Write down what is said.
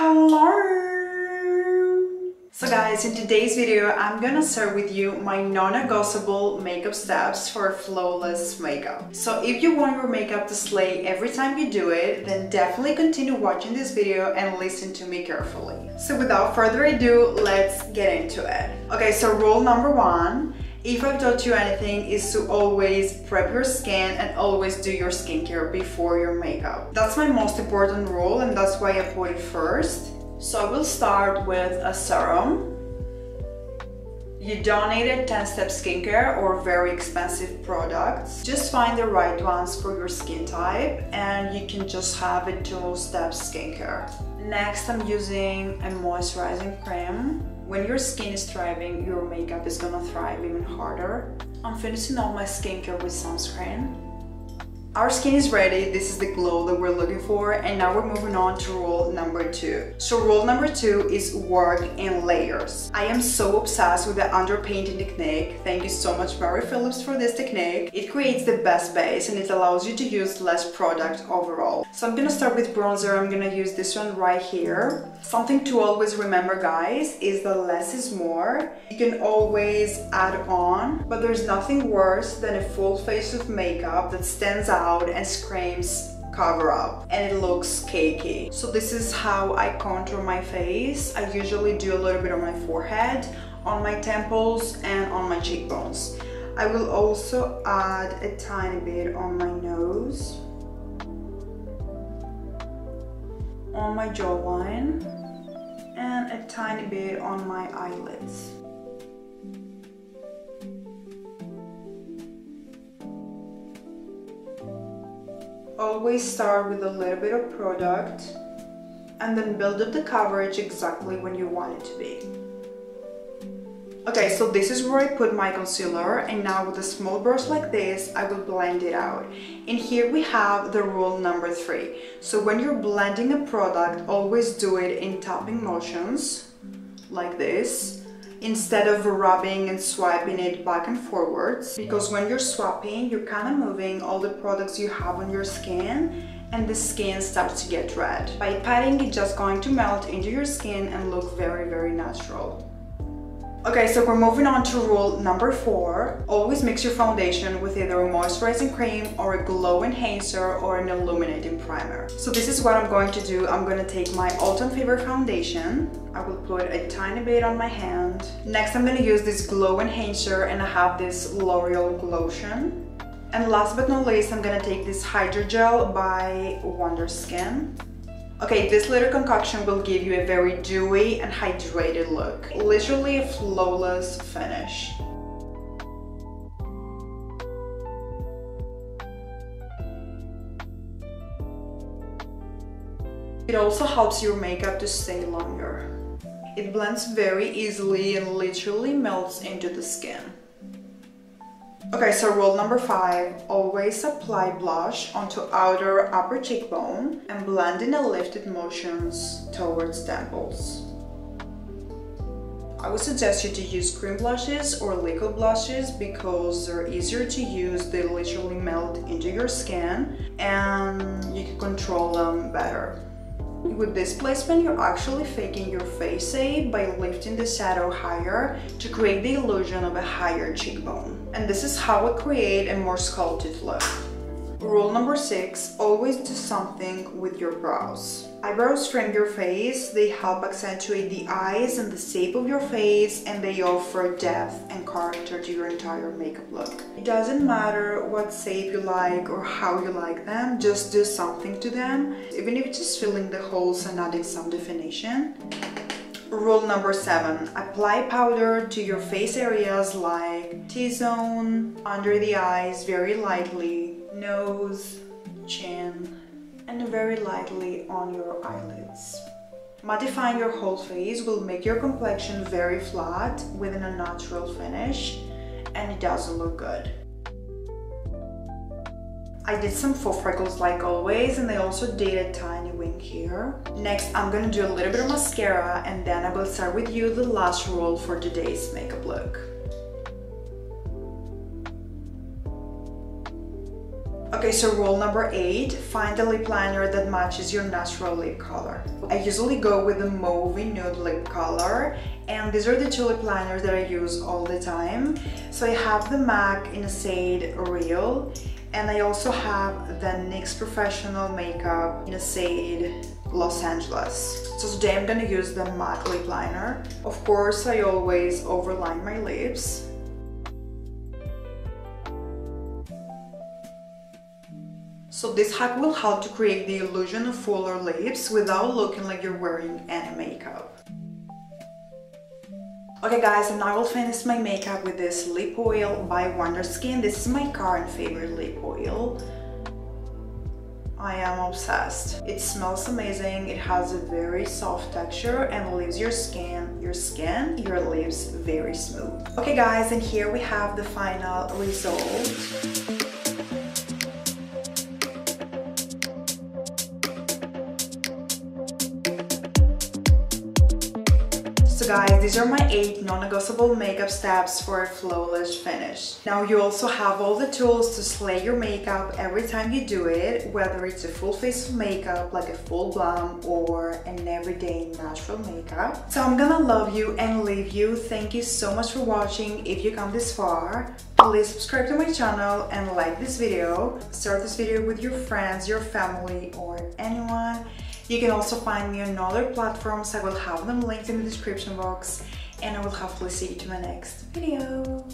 Hello! So guys, in today's video, I'm gonna share with you my non-negotiable makeup steps for flawless makeup. So if you want your makeup to slay every time you do it, then definitely continue watching this video and listen to me carefully. So without further ado, let's get into it. Okay, so rule number one, if I've taught you anything, is to always prep your skin and always do your skincare before your makeup. That's my most important rule and that's why I put it first. So I will start with a serum. You don't need a 10-step skincare or very expensive products. Just find the right ones for your skin type and you can just have a 2-step skincare. Next, I'm using a moisturizing cream. When your skin is thriving, your makeup is gonna thrive even harder. I'm finishing off my skincare with sunscreen. Our skin is ready, this is the glow that we're looking for, and now we're moving on to rule number 2. So rule number 2 is work in layers. I am so obsessed with the underpainting technique. Thank you so much, Mary Phillips, for this technique. It creates the best base and it allows you to use less product overall. So I'm gonna start with bronzer. I'm gonna use this one right here. Something to always remember, guys, is that less is more. You can always add on, but there's nothing worse than a full face of makeup that stands out and screams cover up and it looks cakey. So this is how I contour my face. I usually do a little bit on my forehead, on my temples and on my cheekbones. I will also add a tiny bit on my nose, on my jawline and a tiny bit on my eyelids. Always start with a little bit of product and then build up the coverage exactly when you want it to be. Okay, so this is where I put my concealer, and now with a small brush like this, I will blend it out. And here we have the rule number 3. So when you're blending a product, always do it in tapping motions, like this, instead of rubbing and swiping it back and forwards, because when you're swapping, you're kind of moving all the products you have on your skin and the skin starts to get red. By patting, it's just going to melt into your skin and look very, very natural. Okay, so we're moving on to rule number 4. Always mix your foundation with either a moisturizing cream or a glow enhancer or an illuminating primer. So this is what I'm going to do. I'm going to take my all-time favorite foundation. I will put a tiny bit on my hand. Next, I'm going to use this glow enhancer and I have this L'Oreal Glotion. And last but not least, I'm going to take this Hydrogel by Wonder Skin. Okay, this little concoction will give you a very dewy and hydrated look. Literally a flawless finish. It also helps your makeup to stay longer. It blends very easily and literally melts into the skin. Okay, so rule number 5, always apply blush onto outer upper cheekbone and blend in a lifted motions towards temples. I would suggest you to use cream blushes or liquid blushes because they're easier to use, they literally melt into your skin and you can control them better. With this placement, you're actually faking your face shape by lifting the shadow higher to create the illusion of a higher cheekbone. And this is how I create a more sculpted look. Rule number 6, always do something with your brows. Eyebrows frame your face, they help accentuate the eyes and the shape of your face, and they offer depth and character to your entire makeup look. It doesn't matter what shape you like or how you like them, just do something to them, even if it's just filling the holes and adding some definition. Rule number 7, apply powder to your face areas like T-zone, under the eyes very lightly, nose, chin, and very lightly on your eyelids. Mattifying your whole face will make your complexion very flat with a natural finish, and it doesn't look good. I did some faux freckles like always, and I also did a tiny wing here. Next, I'm gonna do a little bit of mascara, and then I will share with you the last rule for today's makeup look. Okay, so rule number 8, find a lip liner that matches your natural lip color. I usually go with the mauve nude lip color, and these are the 2 lip liners that I use all the time. So I have the MAC in a shade Real, and I also have the NYX Professional Makeup in a shade Los Angeles. So today I'm gonna use the MAC lip liner. Of course, I always overline my lips. So this hack will help to create the illusion of fuller lips without looking like you're wearing any makeup. Okay guys, and now I will finish my makeup with this lip oil by Wonder Skin. This is my current favorite lip oil. I am obsessed. It smells amazing, it has a very soft texture and leaves your lips very smooth. Okay guys, and here we have the final result. So guys, these are my 8 non-negotiable makeup steps for a flawless finish. Now you also have all the tools to slay your makeup every time you do it, whether it's a full face of makeup like a full glam or an everyday natural makeup. So I'm gonna love you and leave you. Thank you so much for watching. If you come this far, please subscribe to my channel and like this video. Share this video with your friends, your family, or anyone. You can also find me on other platforms. I will have them linked in the description box, and I will hopefully see you to my next video.